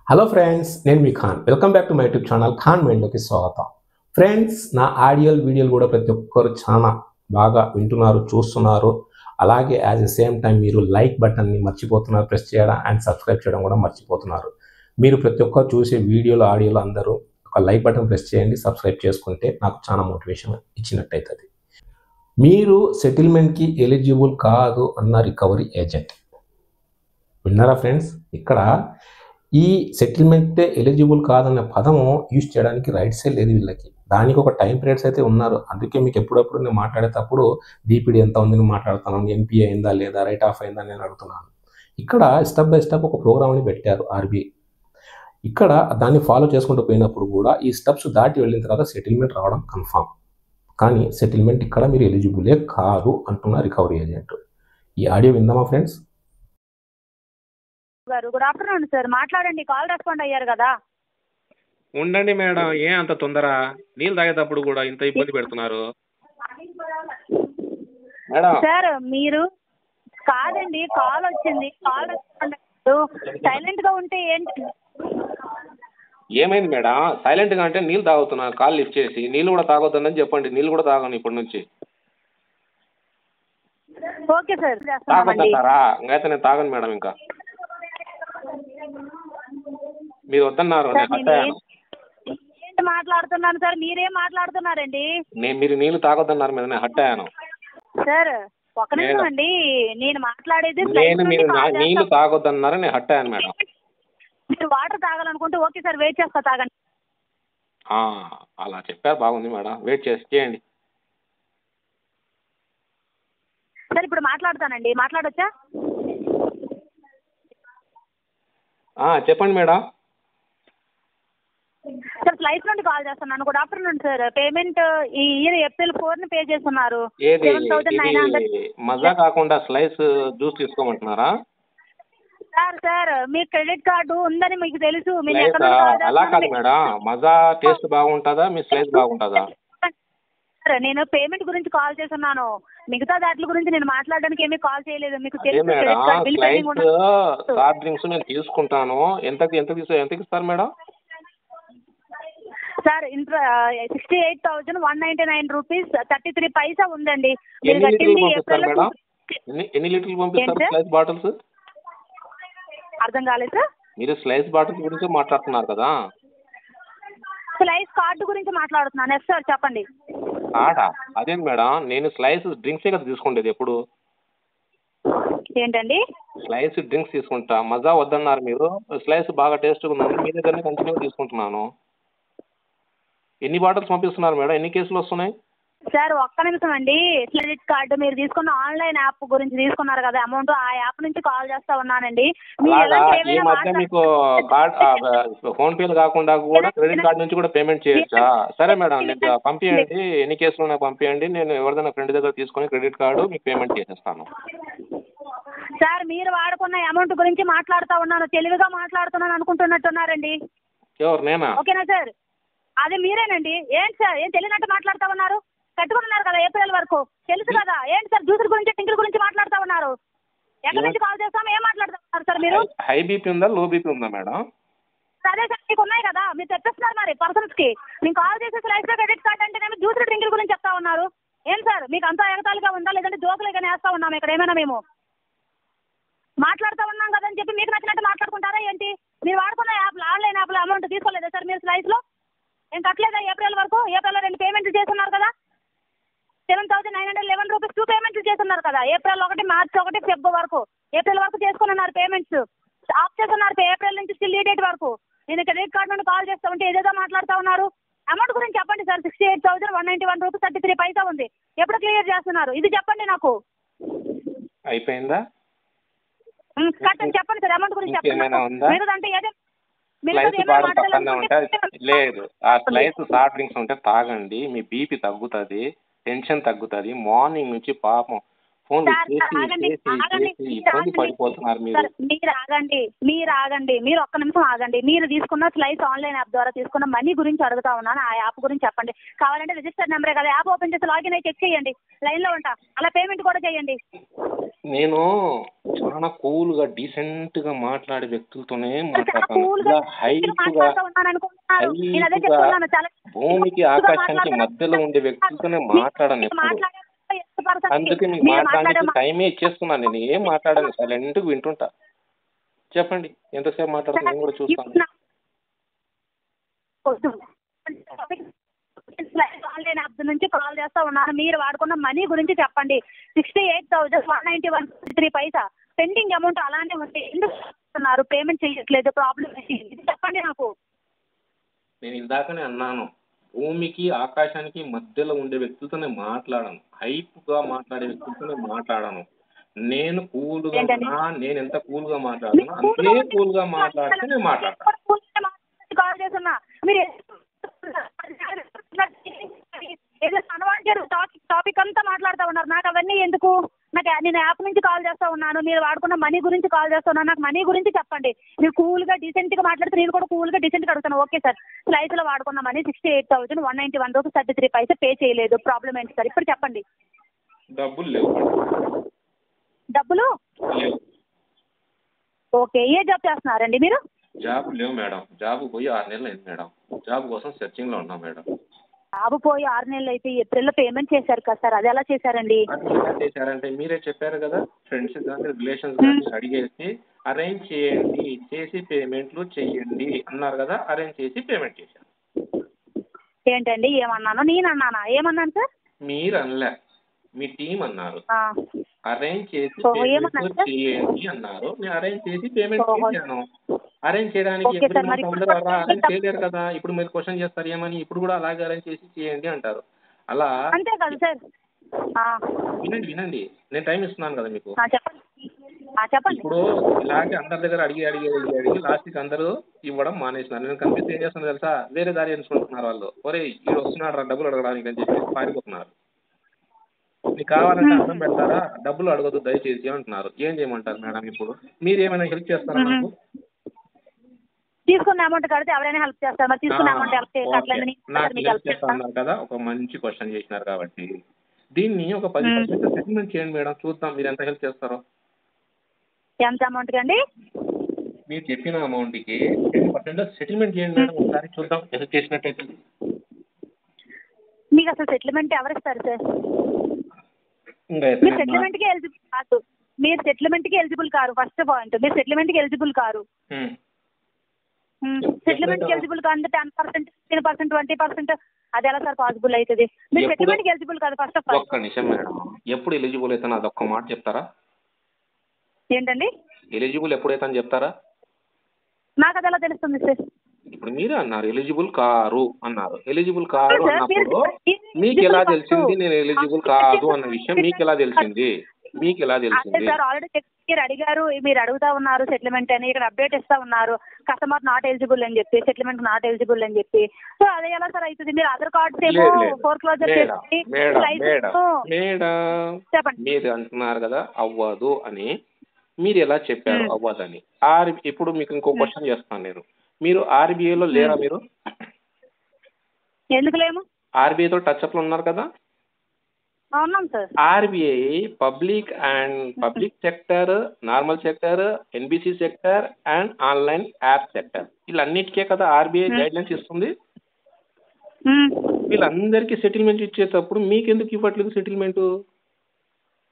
Hello friends, నేను మీ Khan. Welcome back to my YouTube channel Khan మైండ్లోకి స్వాగతం. ఫ్రెండ్స్, నా వీడియోలు కూడా ప్రతి ఒక్కరు చాలా బాగా వింటున్నారు, చూస్తున్నారు. అలాగే యాజ్ ఎ సేమ్ టైం మీరు లైక్ బటన్ని మర్చిపోతున్నారు ప్రెస్ చేయడం, అండ్ సబ్స్క్రైబ్ చేయడం కూడా మర్చిపోతున్నారు. మీరు ప్రతి ఒక్కరు చూసే వీడియోలు, ఆడియోలు అందరూ ఒక లైక్ బటన్ ప్రెస్ చేయండి, సబ్స్క్రైబ్ చేసుకుంటే నాకు చాలా మోటివేషన్ ఇచ్చినట్టయితుంది. మీరు సెటిల్మెంట్కి ఎలిజిబుల్ కాదు అన్న రికవరీ ఏజెంట్ విన్నారా ఫ్రెండ్స్? ఇక్కడ ఈ సెటిల్మెంట్ ఎలిజిబుల్ కాదన్న పదము యూజ్ చేయడానికి రైట్సే లేదు వీళ్ళకి. దానికి ఒక టైం పీరియడ్స్ అయితే ఉన్నారు. అందుకే మీకు ఎప్పుడప్పుడు నేను మాట్లాడేటప్పుడు డిపిడి ఎంత ఉందని మాట్లాడుతున్నాను, ఎన్పిఏ అయిందా లేదా, రైట్ ఆఫ్ అయిందా నేను అడుగుతున్నాను. ఇక్కడ స్టెప్ బై స్టెప్ ఒక ప్రోగ్రామ్ అని పెట్టారు ఆర్బీఐ. ఇక్కడ దాన్ని ఫాలో చేసుకుంటూ పోయినప్పుడు కూడా ఈ స్టెప్స్ దాటి వెళ్ళిన తర్వాత సెటిల్మెంట్ రావడం కన్ఫామ్. కానీ సెటిల్మెంట్ ఇక్కడ మీరు ఎలిజిబులే కాదు అంటున్న రికవరీ ఏజెంట్. ఈ ఆడియో విందామా ఫ్రెండ్స్? గుడ్ ఆఫ్టర్నూన్ సార్, మాట్లాడండి. కాల్ రెస్పాండ్ అయ్యారు కదా. ఉండండి మేడం, ఏం అంత తొందర? నీళ్ళు తాగేటప్పుడు కూడా ఇంత ఇబ్బంది పెడుతున్నారు మేడం. సార్ మీరు కాదండి, కాల్ వచ్చింది, కాల్ రెస్పాండ్ అయ్యారు. సైలెంట్ గా ఉంటే ఏంటి? ఏమైంది మేడం? సైలెంట్ గా అంటే నీళ్ళు తాగుతున్నా, కాల్ లిఫ్ట్ చేసి. నీళ్ళు కూడా తాగొద్దని చెప్పండి. నీళ్ళు కూడా తాగను ఇప్పటి నుంచి. ఓకే సార్, తాగొద్దంటారా? ఇంకైతే నేను తాగను మేడం. ఇంకా మీరు వద్దన్నారు, నేను హత్యాను. ఏంటి మాట్లాడుతున్నాను సార్? మీరేం మాట్లాడుతున్నారండి? మీరు నీళ్ళు తాగొద్దన్నారు మీద నేను హత్యాను సార్. ఒక నిమిషం అండి, నేను మాట్లాడేది మీరు నీళ్ళు తాగొద్దన్నారు, నేను హత్యాను మేడం. మీరు వాటర్ తాగాలనుకుంటే ఓకే సార్, వెయిట్ చేస్తా, తాగండి. అలా చెప్పారు, బాగుంది మేడం. వెయిట్ చేయండి సార్. ఇప్పుడు మాట్లాడతానండి, మాట్లాడొచ్చా? చెప్పండి మేడం. సార్, ఫ్లైట్ నుండి కాల్ చేస్తున్నాను. Good afternoon sir. పేమెంట్ ఈ ఇయర్ April 4 పే చేస్తున్నారు. ఏది మజా కాకుండా స్లైస్ జ్యూస్ తీసుకోమంటున్నారా? సార్ మీ క్రెడిట్ కార్డు ఉందని మీకు తెలుసు. అలా కాదు మేడం, మజా టేస్ట్ బాగుంటుందా, మీ స్లైస్ బాగుంటుందా? సార్, నేను పేమెంట్ గురించి కాల్ చేస్తున్నాను. మిగతా దాట్ల గురించి నేను మాట్లాడడానికి ఏమీ కాల్ చేయలేదు. మీకు తెలుసు సాఫ్ట్ డ్రింక్స్ నేను తీసుకుంటాను. ఎంతకి ఇస్తారు మేడం? సార్ 68,199 రూపీస్ 33 పైసా ఉందండి. ఎన్ని లీటర్లు పంపిస్తారు స్లైస్ బాటిల్స్? అర్థం కాలేదు సార్. మీరు స్లైస్ బాటిల్స్ గురించి మాట్లాడుతున్నారు కదా. స్లైస్ కార్డు గురించి మాట్లాడుతున్నాను. ఎస్ సార్, చెప్పండి. అదేంటి మేడం, నేను స్లైస్ డ్రింక్సే కదా తీసుకుంటేది ఎప్పుడు. ఏంటండి? స్లైస్ డ్రింక్స్ తీసుకుంటా. మజా వద్దన్నారు మీరు. స్లైస్ బాగా టేస్ట్గా ఉందని మీ దగ్గరనే కంటిన్యూ తీసుకుంటున్నాను. ఎన్ని బాటిల్స్ పంపిస్తున్నారు మేడం? ఎన్ని కేసులు వస్తున్నాయి? సార్ ఒక్క నిమిషం అండి. క్రెడిట్ కార్డు మీరు తీసుకున్న ఆన్లైన్ యాప్ గురించి తీసుకున్నారు కదా అమౌంట్, ఆ యాప్ నుంచి కాల్ చేస్తా ఉన్నానండి. ఈ మధ్య మీకు ఫోన్ పేలు కాకుండా కూడా క్రెడిట్ కార్డు నుంచి కూడా పేమెంట్ చేయొచ్చా? సరే మేడం, మీకు పంపించండి. ఎన్ని కేసులు ఉన్నాయో పంపించండి. నేను ఎవరిదైనా ఫ్రెండ్ దగ్గర తీసుకొని క్రెడిట్ కార్డు మీకు పేమెంట్ చేసేస్తాను. సార్, మీరు వాడుకున్న అమౌంట్ గురించి మాట్లాడుతూ ఉన్నాను. తెలివిగా మాట్లాడుతున్నాను అనుకుంటున్నట్టున్నారండి. ఎవరు? నేనా? ఓకేనా సార్? అదే మీరేనండి. ఏంటి సార్, ఏం తెలియనట్టు మాట్లాడుతూ ఉన్నారు? కట్టుకున్నారు కదా April వరకు, తెలుసు కదా. ఏంటి సార్, జ్యూసుల గురించి, టింకుల గురించి మాట్లాడుతూ ఉన్నారు? ఎక్కడి నుంచి కాల్ చేస్తాం, ఏం మాట్లాడుతూ ఉన్నారు సార్ మీరు? హై బీపీ ఉందా, లో బీపీ ఉందా మేడం? అదే సార్, మీకు ఉన్నాయి కదా, మీరు తెప్పిస్తున్నారు మరి పర్సన్స్ కి. నేను కాల్ చేసేసి లైఫ్ క్రెడిట్ కార్డ్ అంటేనేమో జ్యూసుల డ్రింకుల గురించి చెప్తా ఉన్నారు. ఏం సార్, మీకు అంతా ఎగతాళిగా ఉందా, లేదంటే జోకులుగానే వేస్తా ఉన్నాము ఇక్కడ? ఏమైనా మేము మాట్లాడుతూ ఉన్నాం కదని చెప్పి మీకు నచ్చినట్టు మాట్లాడుకుంటారా ఏంటి? మీరు వాడుకున్న యాప్లో, ఆన్లైన్ యాప్లో అమౌంట్ తీసుకోలేదా సార్ మీరు స్లైస్ లో? ఏం కట్టలేదా April వరకు? April 2 పేమెంట్లు చేస్తున్నారు కదా. 7,911 రూపీస్ 2 పేమెంట్లు చేస్తున్నారు కదా. April 1, March 1, Feb వరకు, April వరకు చేసుకున్నారు పేమెంట్స్. ఆఫ్ చేస్తున్నారు April నుంచి స్టిల్ ఈ డేట్ వరకు. నేను క్రెడిట్ కార్డు నుండి కాల్ చేస్తా ఉంటే ఏదేదో మాట్లాడుతూ ఉన్నారు. అమౌంట్ గురించి చెప్పండి సార్. 68,191 రూపీస్ 33 పైసా ఉంది. ఎప్పుడు క్లియర్ చేస్తున్నారు ఇది చెప్పండి నాకు. అయిపోయిందా? చెప్పండి సార్, అమౌంట్ గురించి చెప్పండి. మీరంటే ఏదో లేదు, ఆ స్లైస్ సాఫ్ట్ డ్రింక్స్ ఉంటే తాగండి. మీ బీపీ తగ్గుతుంది, టెన్షన్ తగ్గుతుంది. మార్నింగ్ నుంచి పాపం ఫోన్లు సార్ చేసి ఆగండి చేసి ఆగండి చేసి ఇబ్బంది పడిపోతున్నారు మీరు. సార్ మీరు ఆగండి మీరు ఒక్క నిమిషం ఆగండి. మీరు తీసుకున్న స్లైస్ ఆన్లైన్ యాప్ ద్వారా తీసుకున్న మనీ గురించి అడుగుతా ఉన్నాను. ఆ యాప్ గురించి చెప్పండి. కావాలంటే రిజిస్టర్ నెంబరే కదా, యాప్ ఓపెన్ చేసి లాగిన్ అయ్యి చెక్ చేయండి. లైన్ లో ఉంటా, అలా పేమెంట్ కూడా చేయండి. నేను చాలా కూల్ గా డీసెంట్ గా మాట్లాడే వ్యక్తులతోనే మాట్లాడతాను. ఇలా హైట్ గా భూమికి ఆకాశానికి మధ్యలో ఉండే వ్యక్తులతోనే మాట్లాడాను ఎప్పుడు. అందుకే మీకు మాట్లాడడానికి టైమే ఇచ్చేస్తున్నాను. నేను ఏం మాట్లాడాను, సైలెంట్ గా వింటుంటా. చెప్పండి, ఎంతసేపు మాట్లాడుతున్నా నేను కూడా చూస్తాను. ఆన్లైన్ యాప్ నుంచి కాల్ చేస్తా ఉన్నాను. మీరు వాడుకున్న మనీ గురించి చెప్పండి. 68,191.3 పెండింగ్ అమౌంట్ అలానే ఉంది. ఎందుకు పేమెంట్ చేయట్లేదు? ప్రాబ్లం చెప్పండి నాకు. నేను ఇందాకనే అన్నాను, భూమికి ఆకాశానికి మధ్యలో ఉండే వ్యక్తులతోనే మాట్లాడను. హైప్ గా మాట్లాడే వ్యక్తులతోనే మాట్లాడను. నేను కూల్గా ఉన్నా, నేను ఎంత కూల్గా మాట్లాడుతున్నా అంతే కూల్గా మాట్లాడితే నేను మాట్లాడతాను. కాల్ చేస్తున్నా మీరు ఏదో అనవాంటారు టాపిక్ అంతా మాట్లాడుతూ ఉన్నారు. నాకు అవన్నీ ఎందుకు? నేను యాప్ నుంచి కాల్ చేస్తా ఉన్నాను. మీరు వాడుకున్న మనీ గురించి కాల్ చేస్తా ఉన్నాను. నాకు మనీ గురించి చెప్పండి. మీరు కూల్ గా డీసెంట్ గా మాట్లాడితే నేను కూడా కూల్ గా డీసెంట్ గా అడుగుతాను. ఓకే సార్, స్లైస్ లో వాడుకున్న మనీ 68,191.33 పే చేయలేదు. ప్రాబ్లం ఏంటి సార్? ఇప్పుడు చెప్పండి. డబ్బులు లేవు. డబ్బులు ఓకే. ఏ జాబ్ చేస్తున్నారండి మీరు? జాబ్ లేవు మేడం. జాబ్ పోయి 6 నెలలు అయింది మేడం. జాబ్ కోసం సెర్చింగ్ లో ఉన్నాం మేడం. జాబ్ పోయి 6 నెలలు అయితే ఏప్రిల్లో పేమెంట్ చేశారు కదా సార్, అది ఎలా చేశారండి? అది ఎలా చేశారంటే మీరే చెప్పారు కదా, ఫ్రెండ్స్ కానీ రిలేషన్స్ కానీ అడిగేసి అరేంజ్ చేయండి, చేసి పేమెంట్లు చెయ్యండి అన్నారు కదా, అరేంజ్ చేసి పేమెంట్ చేశారు. ఏంటండి ఏమన్నాను? నేను అన్నానా? ఏమన్నాను సార్? మీరు అనలే, మీ టీం అన్నారు. అరేంజ్ చేసి పేమెంట్ చేయండి అన్నారు. నేను అరేంజ్ చేసి పేమెంట్ చేశాను. అరేంజ్ చేయడానికి అందరూ అరేంజ్ చేయలేరు కదా. ఇప్పుడు మీరు క్వశ్చన్ చేస్తారు ఏమని, ఇప్పుడు కూడా అలాగే అరేంజ్ చేసి చేయండి అంటారు. అలా అంతే కదా సార్. వినండి, నేను టైం ఇస్తున్నాను కదా మీకు. చెప్పండి. ఇప్పుడు ఇలాగే అందరి దగ్గర అడిగి లాస్ట్కి అందరూ ఇవ్వడం మానేసినారు. నేను కనిపిస్తే ఏం చేస్తున్నా తెలుసా, వేరే దారి ఎంచుకుంటున్నారు వాళ్ళు. ఒరే వీడు వస్తున్నాడు రా డబ్బులు అడగడానికి అని చెప్పి పారిపోతున్నారు. మీకు కావాలంటే అన్నం పెడతారా, డబ్బులు అడగదు దయచేసి అంటున్నారు. ఏం చేయమంటారు మేడం? ఇప్పుడు మీరు ఏమైనా హెల్ప్ చేస్తారా నాకు? తీసుకున్న అమౌంట్ కడితే ఎవరైనా హెల్ప్ చేస్తారు. మరి తీసుకున్న అమౌంట్ హెల్ప్ చేస్తున్నారు కదా. ఒక మంచి క్వశ్చన్ చేసినారు కాబట్టి దీన్ని ఒక 10% సెటిల్మెంట్ చేయండి మేడం, చూద్దాం మీరు ఎంత హెల్ప్ చేస్తారో. ఎంత అమౌంట్ కండి? మీరు చెప్పిన అమౌంట్ కి 10% సెటిల్మెంట్ చేయండి మేడం, ఒకసారి చూద్దాం హెల్ప్ చేసినట్టయితే. మీకు అసలు సెటిల్మెంట్ ఎవరు ఇస్తారు సార్? మీరు సెటిల్మెంట్ కి ఎలిజిబుల్ కాదు. మీరు సెటిల్మెంట్ కి ఎలిజిబుల్ కారు. ఫస్ట్ పాయింట్, మీరు సెటిల్మెంట్ కి ఎలిజిబుల్ కారు. సెటిల్మెంట్ కి ఎలిజిబుల్ కాదు. 10%, 15%, 20% అది ఎలా సార్ పాసిబుల్ అవుతుంది? మీరు సెటిల్మెంట్ కి ఎలిజిబుల్ కాదు ఫస్ట్ ఆఫ్ ఆల్. ఒక్క నిమిషం మేడం, ఎప్పుడు ఎలిజిబుల్ అవుతాను అదొక్క మాట చెప్తారా? ఏంటండి ఎలిజిబుల్ ఎప్పుడైతే అని చెప్తారా? నాకు అది ఎలా తెలుస్తుంది సార్? ఇప్పుడు మీరే అన్నారు ఎలిజిబుల్ కారు అన్నారు. ఎలిజిబుల్ కారు అన్నప్పుడు మీకు ఎలా తెలిసింది నేను ఎలిజిబుల్ కాదు అన్న విషయం? మీకు ఎలా తెలిసింది? సార్ ఆల్రెడీ మీరు అడిగారు, మీరు అడుగుతా ఉన్నారు సెటిల్మెంట్ అని, ఇక్కడ అప్డేట్ ఇస్తా ఉన్నారు కస్టమర్ నాట్ ఎలిజిబుల్ అని చెప్పి, సెటిల్మెంట్ నాట్ ఎలిజిబుల్ అని చెప్పి. సో అదే ఎలా సార్ అవుతుంది? మీరు ఆధార్ కార్డ్స్ ఏమో ఫోర్క్లోజర్ చేసి చెప్పండి. మీరు అంటున్నారు కదా అవ్వదు అని, మీరు ఎలా చెప్పారు అవ్వదని? ఇప్పుడు మీకు ఇంకో క్వశ్చన్ చేస్తాను నేను. మీరు ఆర్బీఐలో లేరా? మీరు ఎందుకు లేము? ఆర్బీఐతో టచ్ అప్ లో ఉన్నారు కదా. RBI public sector, normal sector, NBC sector and online app sector, వీళ్ళన్నిటికే కదా ఆర్బీఐ గైడ్ లైన్స్ ఇస్తుంది. వీళ్ళందరికీ సెటిల్మెంట్ ఇచ్చేటప్పుడు మీకెందుకు ఇవ్వట్లేదు సెటిల్మెంట్?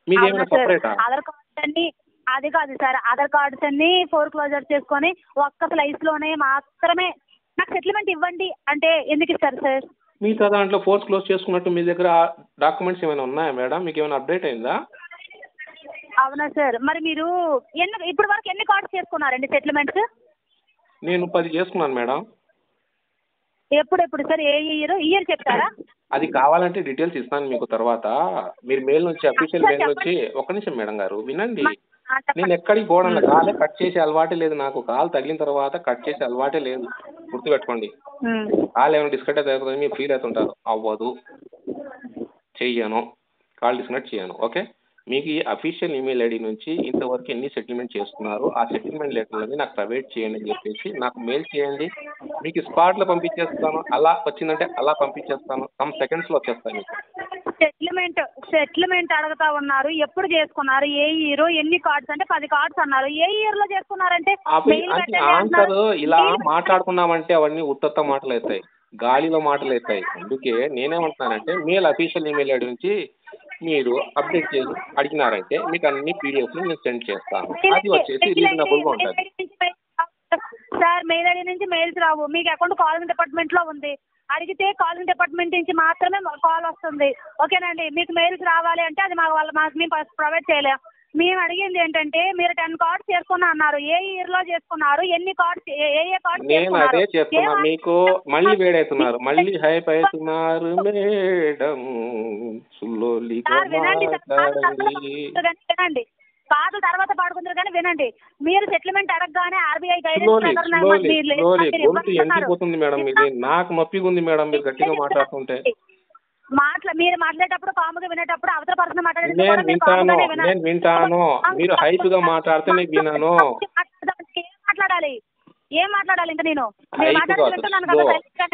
మీదేమైనా సపరేటా? ఆధార్ కార్డ్స్ అన్ని అది కాదు సార్, ఆధార్ కార్డ్స్ అన్ని ఫోర్క్లోజర్ చేసుకొని ఒక్క స్లైస్ లోనే మాత్రమే నాకు సెటిల్మెంట్ ఇవ్వండి అంటే ఎందుకు ఇస్తారు సార్? మిగతా దాంట్లో ఫోర్స్ క్లోజ్ చేసుకున్నట్టు మీ దగ్గర డాక్యుమెంట్స్ ఏమైనా ఉన్నాయా మేడం? మీకు ఏమైనా అప్డేట్ అయిందా? అవునా సార్. మరి మీరు ఇప్పుడు వరకు ఎన్ని కార్డ్స్ చేసుకున్నారండి సెటిల్మెంట్స్? నేను 10 చేసుకున్నాను మేడం. ఎప్పుడు సార్? ఏ ఇయర్ చెప్తారా? అది కావాలంటే డీటెయిల్స్ ఇస్తాను మీకు తర్వాత. మీరు మెయిల్ నుంచి, అఫీషియల్ మెయిల్ నుంచి. ఒక్క నిమిషం మేడం గారు వినండి. నేను ఎక్కడికి పోవడం కాలే కట్ చేసే అలవాటే లేదు నాకు. కాల్ తగిలిన తర్వాత కట్ చేసే అలవాటే లేదు, గుర్తుపెట్టుకోండి. కాల్ ఏమైనా డిస్కనెక్ట్ అయిపోతుంది, మీరు ఫీల్ అవుతుంటారు. అవ్వదు, చెయ్యను, కాల్ డిస్కనెక్ట్ చేయను. ఓకే, మీకు ఈ అఫీషియల్ ఈమెయిల్ ఐడి నుంచి ఇంతవరకు ఎన్ని సెటిల్మెంట్ చేస్తున్నారు, ఆ సెటిల్మెంట్ లెటర్లని నాకు ప్రొవైడ్ చేయండి అని చెప్పేసి నాకు మెయిల్ చేయండి. మీకు స్పాట్లో పంపించేస్తాను. అలా వచ్చిందంటే అలా పంపించేస్తాను. సమ్ సెకండ్స్లో వచ్చేస్తాను మీకు. సెటిల్మెంట్ అడుగుతా ఉన్నారు. ఎప్పుడు చేసుకున్నారు, ఏ ఇయర్, ఎన్ని కార్డ్స్ అంటే 10 కార్డ్స్ అన్నారు. ఏ ఇయర్ లో చేసుకున్నారంటే ఆన్సర్ ఇలా మాట్లాడుకున్నామంటే అవన్నీ ఉత్తత్త మాటలు అవుతాయి, గాలిలో మాటలు అవుతాయి. అందుకే నేనేమంటున్నానంటే మెయిల్ అఫీషియల్ ఈమెయిల్ ఐడి నుంచి మీరు అప్డేట్ చేసి అడిగినారంటే మీకు అన్ని పీడిఎఫ్లు నేను సెండ్ చేస్తాను. అది వచ్చేసి రీజనబుల్గా ఉంటుంది. సార్ మెయిల్ ఐడి నుంచి మెయిల్స్ రావు. మీకు అకౌంట్ కాలింగ్ డిపార్ట్మెంట్ లో ఉంది. అడిగితే కాలింగ్ డిపార్ట్మెంట్ నుంచి మాత్రమే కాల్ వస్తుంది. ఓకేనండి. మీకు మెయిల్స్ రావాలి అంటే అది మాకు మేము ప్రొవైడ్ చేయలేం. మేము అడిగింది ఏంటంటే మీరు 10 కార్డ్స్ చేసుకున్నా అన్నారు. ఏ ఇయర్ లో చేసుకున్నారు, ఎన్ని కార్డ్స్, ఏ కార్డ్స్ నేను అదే చెప్తున్నా మీకు. మళ్ళీ వేడవుతున్నారు, మళ్ళీ హైప్ అవుతున్నారు మేడం. వినండి, కార్డు తర్వాత పాడుకుంటారు కానీ వినండి. మీరు సెటిల్మెంట్ అడగగానే ఆర్బీఐ గొంతు ఎండిపోతుంది మేడం. ఇది నాకు నొప్పిగా ఉంది మేడం మీరు గట్టిగా మాట్లాడుతుంటే. మీరు మాట్లాడేటప్పుడు కాముగా వినేటప్పుడు అవతల పర్సన్ నేను వింటాను. మీరు హైప్ గా మాట్లాడితే నేను విన్నాను. ఏం మాట్లాడాలి ఇంకా నేను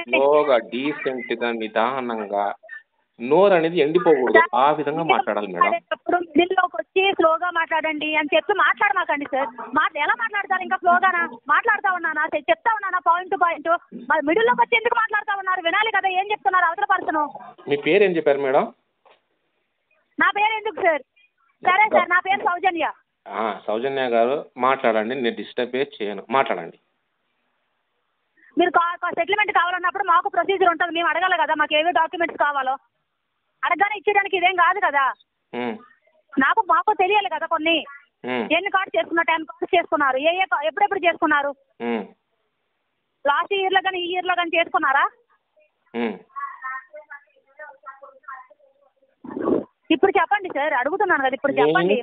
స్లోగా డీసెంట్ గా నిదానంగా నోరు అనేది ఎండిపోకూడదు, ఆ విధంగా మాట్లాడాలి మేడం. మిడిల్లోకి వచ్చి స్లోగా మాట్లాడండి అని చెప్పి మాట్లాడమాకండి సార్. ఎలా మాట్లాడతారు ఇంకా స్లోగానా? మాట్లాడుతా ఉన్నానా, చెప్తా ఉన్నానా పాయింట్ టు పాయింట్? మిడిల్లోకి వచ్చి ఎందుకు మాట్లాడుతా ఉన్నారు? వినాలి కదా ఏం చెప్తున్నారు అవతల పర్సన్. మీ పేరు ఏం చెప్పారు మేడం? నా పేరు ఎందుకు సార్? సరే సార్, నా పేరు సౌజన్య. సౌజన్య గారు మాట్లాడండి, నేను డిస్టర్బ్ చేయను, మాట్లాడండి. మీరు సెటిల్మెంట్ కావాలన్నప్పుడు మాకు ప్రొసీజర్ ఉంటుంది. మేము అడగాలి కదా మాకు ఏవే డాక్యుమెంట్స్ కావాలో. అడగగానే ఇచ్చేయడానికి ఇదేం కాదు కదా. మాకు తెలియాలి కదా కొన్ని. ఎన్ని కార్డ్స్ చేసుకున్నారు? 10 కార్డ్స్ చేసుకున్నారు. ఎప్పుడెప్పుడు చేసుకున్నారు? లాస్ట్ ఇయర్ లో కానీ ఈ ఇయర్ లో కానీ చేసుకున్నారా? ఇప్పుడు చెప్పండి సార్, అడుగుతున్నాను కదా ఇప్పుడు చెప్పండి.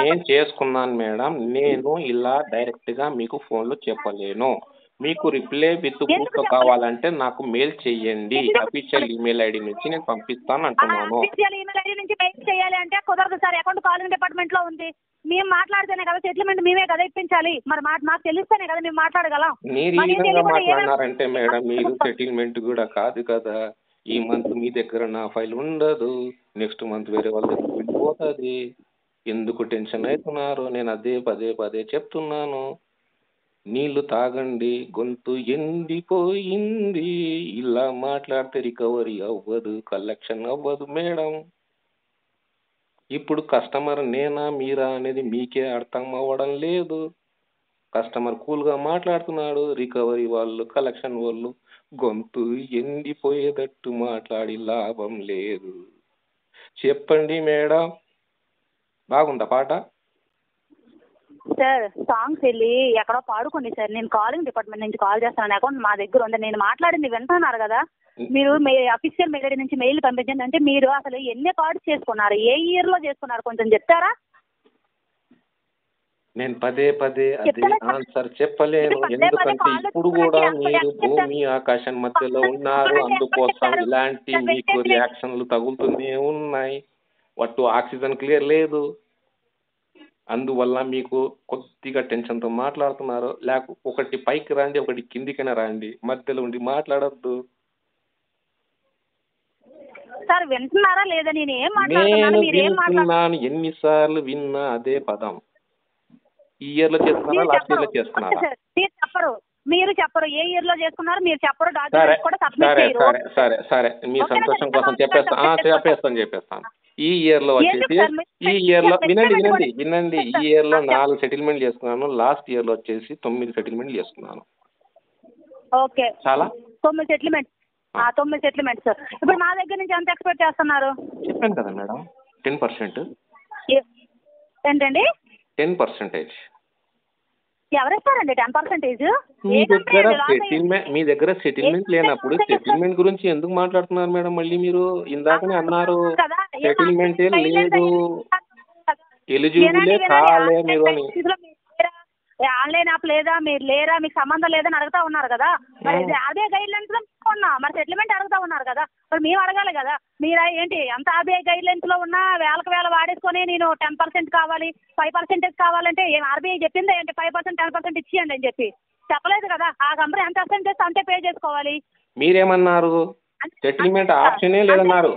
నేను చేసుకున్నాను మేడం. నేను ఇలా డైరెక్ట్ గా మీకు ఫోన్ లో చెప్పలేను. మీకు రిప్లై విత్ ప్రూఫ్ కావాలంటే నాకు మెయిల్ చేయండి. అఫీషియల్ ఈమెయిల్ ఐడి నుంచి నేను పంపిస్తాను అంటున్నాను. అఫీషియల్ ఈమెయిల్ ఐడి నుంచి మెయిల్ చేయాలి అంటే కుదరదు సార్. అకౌంట్ కాలింగ్ డిపార్ట్మెంట్ లో ఉంది. మేము మాట్లాడితేనే కదా సెటిల్మెంట్ మేమే కదా ఇప్పించాలి. మరి మాకు తెలిస్తేనే కదా మేము మాట్లాడగలం. మీరు ఈ విధంగా మాట్లాడినారంటే మేడం మీరు సెటిల్మెంట్ కూడా కాదు కదా. ఈ మంత్ మీ దగ్గర నా ఫైల్ ఉండదు, నెక్స్ట్ మంత్ వేరే వాళ్ళ దగ్గర వెళ్ళిపోతుంది. ఎందుకు టెన్షన్ అవుతున్నారు? నేను అదే పదే చెప్తున్నాను. నీళ్లు తాగండి, గొంతు ఎండిపోయింది. ఇలా మాట్లాడితే రికవరీ అవ్వదు, కలెక్షన్ అవ్వదు మేడం. ఇప్పుడు కస్టమర్ నేనా మీరా అనేది మీకే అర్థం అవ్వడం లేదు. కస్టమర్ కూల్గా మాట్లాడుతున్నాడు, రికవరీ వాళ్ళు, కలెక్షన్ వాళ్ళు గొంతు ఎండిపోయేటట్టు మాట్లాడి లాభం లేదు. చెప్పండి మేడం, బాగుందా పాట? సార్ సాంగ్స్ వెళ్ళి ఎక్కడో పాడుకోండి సార్. నేను కాలింగ్ డిపార్ట్మెంట్ నుంచి కాల్ చేస్తాను. అకౌంట్ మా దగ్గర ఉంది. నేను మాట్లాడింది వింటున్నారు కదా. మీరు అఫీషియల్ మెయిల్ ఐడి నుంచి మెయిల్ పంపించండి అంటే మీరు అసలు ఎన్ని కార్డ్స్ చేసుకున్నారు, ఏ ఇయర్ లో చేసుకున్నారు కొంచెం చెప్తారా? నేను పదే అదే ఆన్సర్ చెప్పలేను. ఎందుకంటే ఇప్పుడు కూడా మీరు భూమి ఆకాశం మధ్యలో ఉన్నారు. అందుకోసం ఇలాంటి మీకు రియాక్షన్లు తగులుతూనే ఉన్నాయి. అటు ఆక్సిజన్ క్లియర్ లేదు, అందువల్ల మీకు కొద్దిగా టెన్షన్తో మాట్లాడుతున్నారు. ఒకటి పైకి రండి, ఒకటి కిందికైనా రండి, మధ్యలో ఉండి మాట్లాడద్దు. సార్ వింటున్నారా లేదా? నేను ఏం మాట్లాడుతున్నాను? ఎన్నిసార్లు విన్నా అదే పదం. ఈ ఇయర్ లో చేసుకున్నారా, లాస్ట్ ఇయర్ లో చేసుకున్నారా? మీరు చెప్పరు ఏ ఇయర్ లో చేసుకున్నారు, మీరు చెప్పరు. డాక్యుమెంట్స్ కూడా సబ్మిట్ చేయరు. సరే మీ సంతోషం కోసం చెప్పేస్తాను. ఈ ఇయర్ లో వచ్చేసి ఈ ఇయర్ లో వినండి ఈ ఇయర్ లో 4 సెటిల్మెంట్ చేసుకున్నాను. లాస్ట్ ఇయర్ లో వచ్చేసి 9 సెటిల్మెంట్ చేసుకున్నాను. ఓకే, చాలా 9 సెటిల్మెంట్. 9 settlement sir. ఇప్పుడు మా దగ్గర నుంచి ఎంత ఎక్స్పెక్ట్ చేస్తున్నారు? చెప్పాను కదా మేడం, 10%. ఏంటండి? 10%. ఎవరిస్తారండి 10%? మీ దగ్గర సెటిల్మెంట్ లేనప్పుడు సెటిల్మెంట్ గురించి ఎందుకు మాట్లాడుతున్నారు మేడం? మళ్ళీ మీరు ఇందాకనే అన్నారు సెటిల్మెంటే లేదు, ఎలిజిబులే కాలే మీరు అని. ఆన్లైన్ యాప్ లేదా, మీరు లేరా, మీకు సంబంధం లేదని అడుగుతా ఉన్నారు కదా. మరి ఆర్బీఐ గైడ్ లైన్స్ లో ఉన్నా మరి సెటిల్మెంట్ అడుగుతా ఉన్నారు కదా. మరి మేము అడగాలి కదా. మీరు ఏంటి అంత ఆర్బీఐ గైడ్ లైన్స్ లో ఉన్నా వేలకు వేల వాడేసుకొని నేను 10% కావాలి 5% కావాలంటే ఏం ఆర్బీఐ చెప్పిందే ఏంటి 5% 10% ఇచ్చేయండి అని చెప్పి చెప్పలేదు కదా. ఆ కంపెనీ ఎంత పర్సెంటేజ్ అంతే పే చేసుకోవాలి. మీరేమన్నారు? సెటిల్మెంట్ ఆప్షనే లేదన్నారు.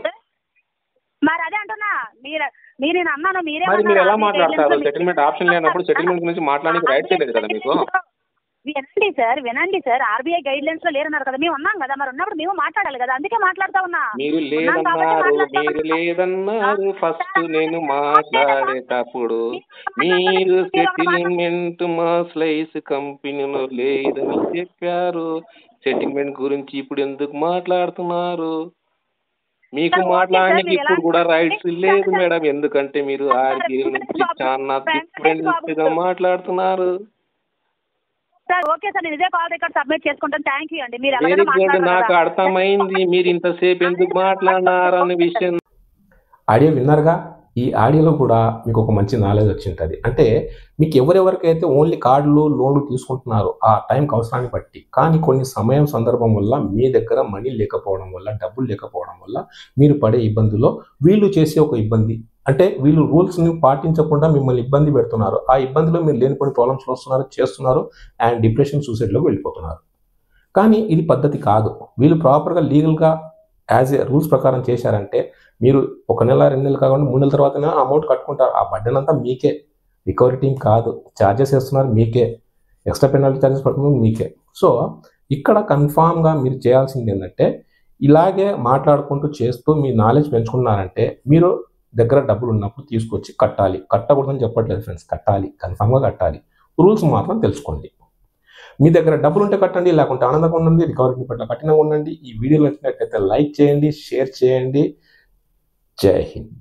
మరి అదే అంటున్నా, మీరు నేను అన్నాను మీరే మరి మీరు ఎలా మాట్లాడతారు? సెటిల్మెంట్ ఆప్షన్ లేనప్పుడు సెటిల్మెంట్ గురించి మాట్లాడడానికి రైట్స్ లేదు కదా మీకు. వినండి సార్ ఆర్బీఐ గైడ్ లైన్స్ లో లేరన్నారు కదా. మేము ఉన్నాం కదా, మరి ఉన్నప్పుడు మేము మాట్లాడాలి కదా. అందుకే మాట్లాడుతా ఉన్నా. మీరు లేదన్నారు ఫస్ట్ నేను మాట్లాడేటప్పుడు. మీరు సెటిల్మెంట్ మా స్లైస్ కంపెనీలో లేదని చెప్పారు. సెటిల్మెంట్ గురించి ఇప్పుడు ఎందుకు మాట్లాడుతున్నారు? మీకు మాట్లాడడానికి ఇప్పుడు కూడా రైట్స్ లేదు మేడం. ఎందుకంటే మీరు ఆర్బీఐ నుంచి చాలా డిఫరెంట్ గా మాట్లాడుతున్నారు. సార్ ఓకే సార్, నేను ఇదే కాల్ రికార్డ్ సబ్మిట్ చేసుకుంటాను. థ్యాంక్ యూ అండి. మీరు వెరీ గుడ్, నాకు అర్థమైంది మీరు ఇంతసేపు ఎందుకు మాట్లాడినారు అనే విషయం. ఆడియో విన్నారుగా. ఈ ఆడియోలో కూడా మీకు ఒక మంచి నాలెడ్జ్ వచ్చి ఉంటుంది. అంటే మీకు ఎవరెవరికైతే ఓన్లీ కార్డులు లోన్లు తీసుకుంటున్నారో ఆ టైంకి అవసరాన్ని బట్టి, కానీ కొన్ని సమయం సందర్భం వల్ల మీ దగ్గర మనీ లేకపోవడం వల్ల, డబ్బులు లేకపోవడం వల్ల మీరు పడే ఇబ్బందులో వీళ్ళు చేసే ఒక ఇబ్బంది అంటే వీళ్ళు రూల్స్ని పాటించకుండా మిమ్మల్ని ఇబ్బంది పెడుతున్నారు. ఆ ఇబ్బందిలో మీరు లేనిపోయిన ప్రాబ్లమ్స్ వస్తున్నారు, చేస్తున్నారు, అండ్ డిప్రెషన్, సూసైడ్లోకి వెళ్ళిపోతున్నారు. కానీ ఇది పద్ధతి కాదు. వీళ్ళు ప్రాపర్గా లీగల్గా యాజ్ ఏ రూల్స్ ప్రకారం చేశారంటే మీరు 1 నెల 2 నెలలు కాకుండా 3 నెలల తర్వాతనే అమౌంట్ కట్టుకుంటారు. ఆ బడ్డన్ అంతా మీకే, రికవరీ టీం కాదు. ఛార్జెస్ వేస్తున్నారు మీకే, ఎక్స్ట్రా పెనాల్టీ ఛార్జెస్ పడుతుంది మీకే. సో ఇక్కడ కన్ఫామ్గా మీరు చేయాల్సింది ఏంటంటే ఇలాగే మాట్లాడుకుంటూ చేస్తూ మీ నాలెడ్జ్ పెంచుకున్నారంటే మీరు దగ్గర డబ్బులు ఉన్నప్పుడు తీసుకొచ్చి కట్టాలి. కట్టకూడదని చెప్పట్లేదు ఫ్రెండ్స్, కట్టాలి, కన్ఫామ్గా కట్టాలి. రూల్స్ మాత్రం తెలుసుకోండి. మీ దగ్గర డబ్బులు ఉంటే కట్టండి, లేకుంటే ఆనందంగా ఉండండి, రికవరీ పట్ల కఠినంగా ఉండండి. ఈ వీడియో నచ్చినట్లయితే లైక్ చేయండి, షేర్ చేయండి. జై హింద్.